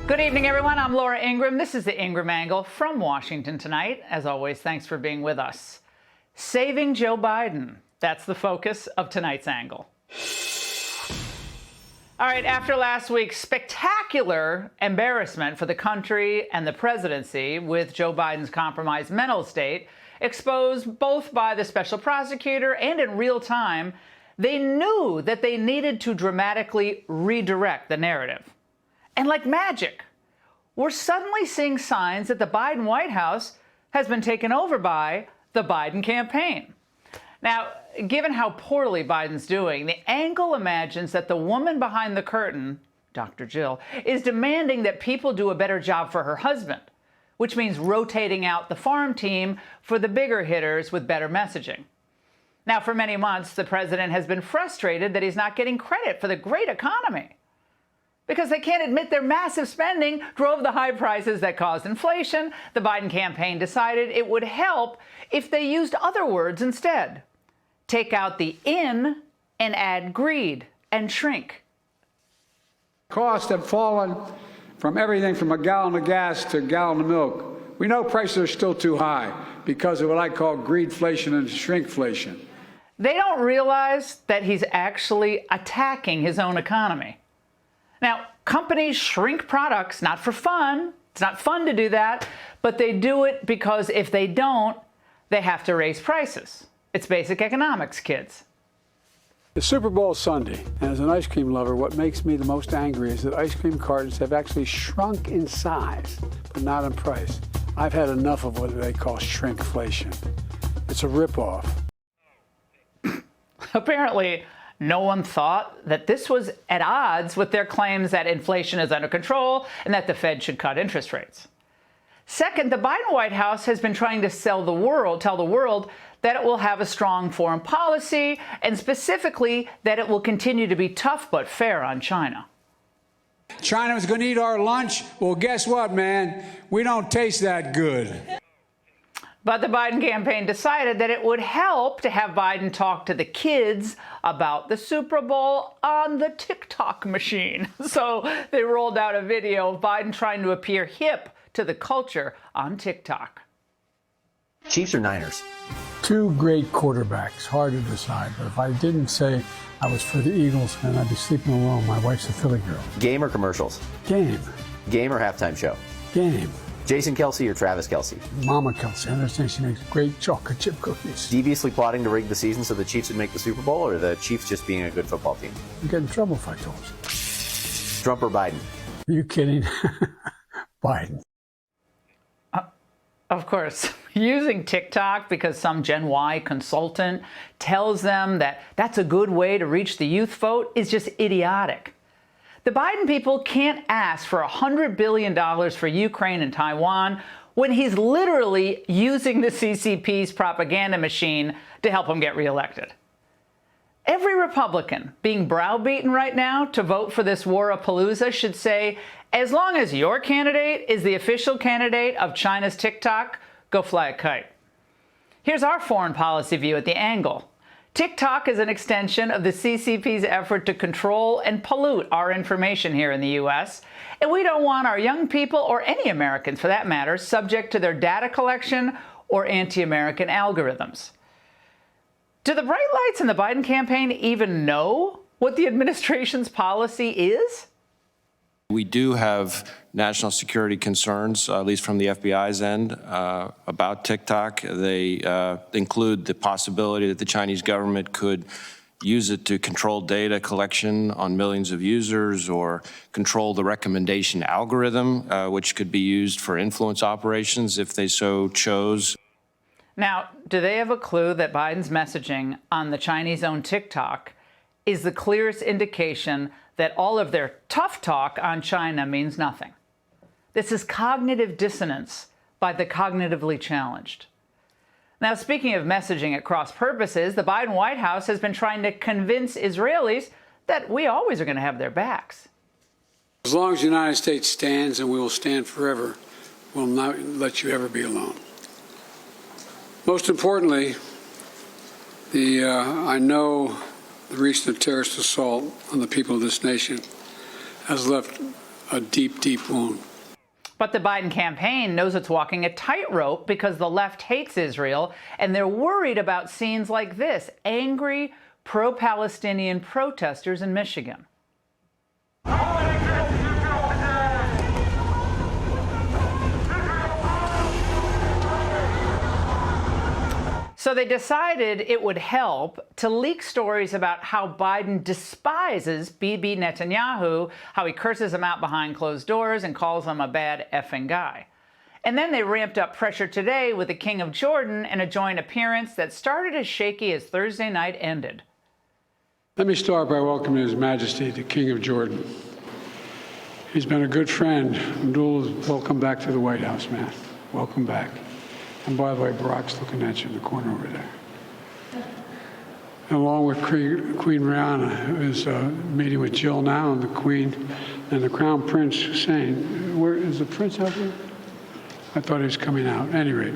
Good evening, everyone. I'm Laura Ingraham. This is the Ingraham Angle from Washington tonight. As always, thanks for being with us. Saving Joe Biden. That's the focus of tonight's angle. All right, after last week's spectacular embarrassment for the country and the presidency with Joe Biden's compromised mental state, exposed both by the special prosecutor and in real time, they knew that they needed to dramatically redirect the narrative. And like magic, we're suddenly seeing signs that the Biden White House has been taken over by the Biden campaign. Now, given how poorly Biden's doing, the Angle imagines that the woman behind the curtain, Dr. Jill, is demanding that people do a better job for her husband, which means rotating out the farm team for the bigger hitters with better messaging. Now, for many months, the president has been frustrated that he's not getting credit for the great economy, because they can't admit their massive spending drove the high prices that caused inflation. The Biden campaign decided it would help if they used other words instead. Take out the "in" and add greed and shrink. Costs have fallen from everything from a gallon of gas to a gallon of milk. We know prices are still too high because of what I call greedflation and shrinkflation. They don't realize that he's actually attacking his own economy. Now, companies shrink products not for fun. It's not fun to do that, but they do it because if they don't, they have to raise prices. It's basic economics, kids. The Super Bowl Sunday, and as an ice cream lover, what makes me the most angry is that ice cream cartons have actually shrunk in size, but not in price. I've had enough of what they call shrinkflation. It's a ripoff. Apparently, no one thought that this was at odds with their claims that inflation is under control and that the Fed should cut interest rates. Second, the Biden White House has been trying to tell the world that it will have a strong foreign policy, and specifically that it will continue to be tough but fair on China. China was going to eat our lunch. Well, guess what, man? We don't taste that good. But the Biden campaign decided that it would help to have Biden talk to the kids about the Super Bowl on the TikTok machine. So they rolled out a video of Biden trying to appear hip to the culture on TikTok. Chiefs or Niners? Two great quarterbacks, hard to decide. But if I didn't say I was for the Eagles, then I'd be sleeping alone. My wife's a Philly girl. Game or commercials? Game. Game or halftime show? Game. Jason Kelce or Travis Kelce? Mama Kelce. I understand she makes great chocolate chip cookies. Deviously plotting to rig the season so the Chiefs would make the Super Bowl, or the Chiefs just being a good football team? I'd get in trouble if I told you. Trump or Biden? Are you kidding? Biden. Of course, using TikTok because some Gen Y consultant tells them that that's a good way to reach the youth vote is just idiotic. The Biden people can't ask for $100 billion for Ukraine and Taiwan when he's literally using the CCP's propaganda machine to help him get reelected. Every Republican being browbeaten right now to vote for this war-a-palooza should say, as long as your candidate is the official candidate of China's TikTok, go fly a kite. Here's our foreign policy view at the Angle. TikTok is an extension of the CCP's effort to control and pollute our information here in the U.S., and we don't want our young people, or any Americans for that matter, subject to their data collection or anti-American algorithms. Do the bright lights in the Biden campaign even know what the administration's policy is? We do have national security concerns, at least from the FBI's end, about TikTok. They include the possibility that the Chinese government could use it to control data collection on millions of users, or control the recommendation algorithm, which could be used for influence operations if they so chose. Now, do they have a clue that Biden's messaging on the Chinese-owned TikTok is the clearest indication that all of their tough talk on China means nothing? This is cognitive dissonance by the cognitively challenged. Now, speaking of messaging at cross purposes, the Biden White House has been trying to convince Israelis that we always are going to have their backs. As long as the United States stands, and we will stand forever, we'll not let you ever be alone. Most importantly, I know the recent terrorist assault on the people of this nation has left a deep, deep wound. But the Biden campaign knows it's walking a tightrope because the left hates Israel, and they're worried about scenes like this: angry pro-Palestinian protesters in Michigan. So they decided it would help to leak stories about how Biden despises Bibi Netanyahu, how he curses him out behind closed doors and calls him a bad effing guy. And then they ramped up pressure today with the King of Jordan in a joint appearance that started as shaky as Thursday night ended. Let me start by welcoming His Majesty, the King of Jordan. He's been a good friend. Abdul, welcome back to the White House, man. Welcome back. And by the way, Barack's looking at you in the corner over there. And along with Queen Rihanna, who is meeting with Jill now, and the Queen and the Crown Prince Hussein. Where is the Prince out there? I thought he was coming out. At any rate.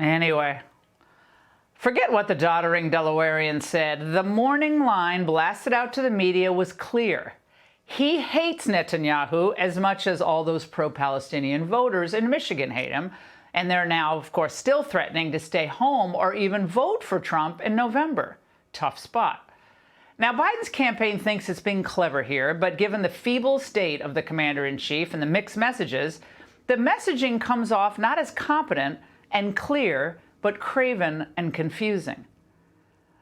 Anyway, forget what the doddering Delawarean said. The morning line blasted out to the media was clear. He hates Netanyahu as much as all those pro-Palestinian voters in Michigan hate him. And they're now, of course, still threatening to stay home or even vote for Trump in November. Tough spot. Now, Biden's campaign thinks it's being clever here, but given the feeble state of the commander-in-chief and the mixed messages, the messaging comes off not as competent and clear, but craven and confusing.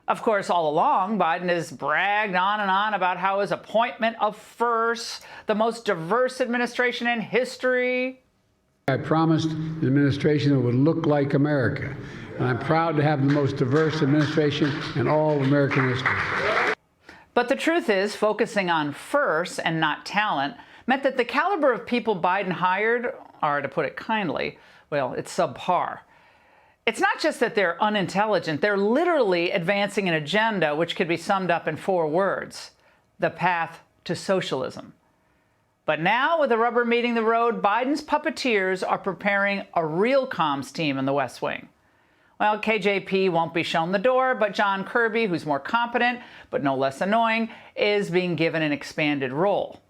Of course, all along, Biden has bragged on and on about how his appointment of first, the most diverse administration in history. I promised the administration it would look like America, and I'm proud to have the most diverse administration in all of American history. But the truth is, focusing on first and not talent meant that the caliber of people Biden hired are, to put it kindly, well, it's subpar. It's not just that they're unintelligent, they're literally advancing an agenda which could be summed up in 4 words: the path to socialism. But now, with the rubber meeting the road, Biden's puppeteers are preparing a real comms team in the West Wing. Well, KJP won't be shown the door, but John Kirby, who's more competent but no less annoying, is being given an expanded role.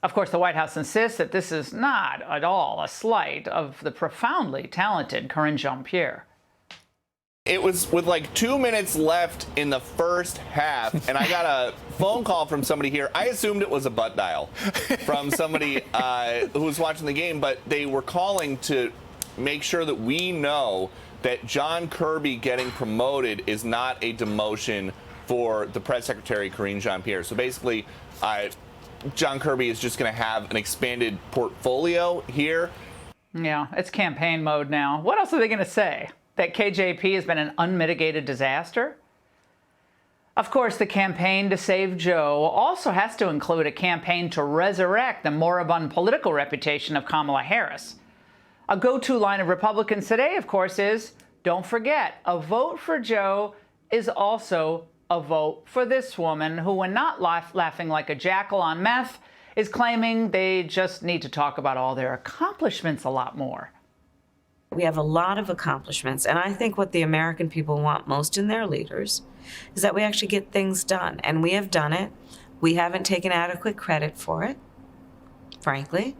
Of course, the White House insists that this is not at all a slight of the profoundly talented Karine Jean-Pierre. It was with like 2 minutes left in the first half, and I got a phone call from somebody here. I assumed it was a butt dial from somebody who was watching the game, but they were calling to make sure that we know that John Kirby getting promoted is not a demotion for the press secretary, Karine Jean-Pierre. So basically, John Kirby is just going to have an expanded portfolio here. Yeah, it's campaign mode now. What else are they going to say? That KJP has been an unmitigated disaster? Of course, the campaign to save Joe also has to include a campaign to resurrect the moribund political reputation of Kamala Harris. A go-to line of Republicans today, of course, is, don't forget, a vote for Joe is also a vote for this woman who, when not laughing like a jackal on meth, is claiming they just need to talk about all their accomplishments a lot more. We have a lot of accomplishments, and I think what the American people want most in their leaders is that we actually get things done, and we have done it. We haven't taken adequate credit for it, frankly,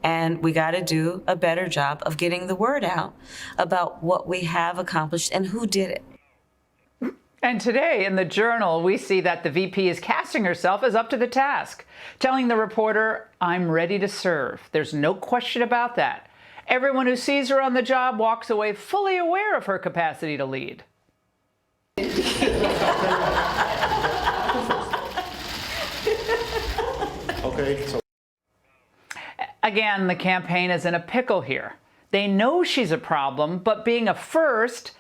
and we got to do a better job of getting the word out about what we have accomplished and who did it. And today in the Journal, we see that the VP is casting herself as up to the task, telling the reporter, "I'm ready to serve. There's no question about that." Everyone who sees her on the job walks away fully aware of her capacity to lead. Again, the campaign is in a pickle here. They know she's a problem, but being a first,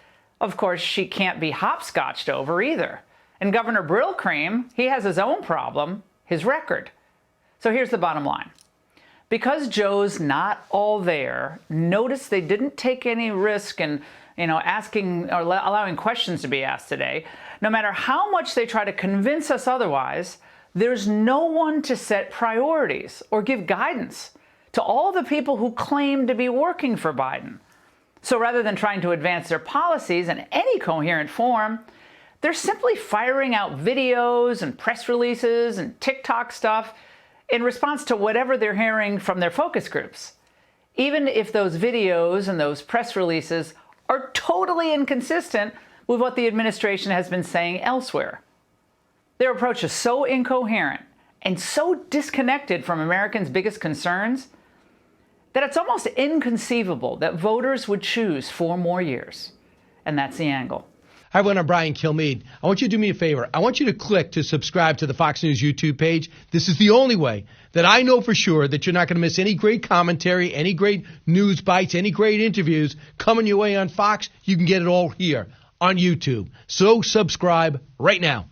of course, she can't be hopscotched over either. And Governor Brillcream, he has his own problem, his record. So here's the bottom line. Because Joe's not all there, notice they didn't take any risk in, asking or allowing questions to be asked today. No matter how much they try to convince us otherwise, there's no one to set priorities or give guidance to all the people who claim to be working for Biden. So rather than trying to advance their policies in any coherent form, they're simply firing out videos and press releases and TikTok stuff in response to whatever they're hearing from their focus groups, even if those videos and those press releases are totally inconsistent with what the administration has been saying elsewhere. Their approach is so incoherent and so disconnected from Americans' biggest concerns that it's almost inconceivable that voters would choose 4 more years. And that's the angle. Hi, everyone. I'm Brian Kilmeade. I want you to do me a favor. I want you to click to subscribe to the Fox News YouTube page. This is the only way that I know for sure that you're not going to miss any great commentary, any great news bites, any great interviews coming your way on Fox. You can get it all here on YouTube. So subscribe right now.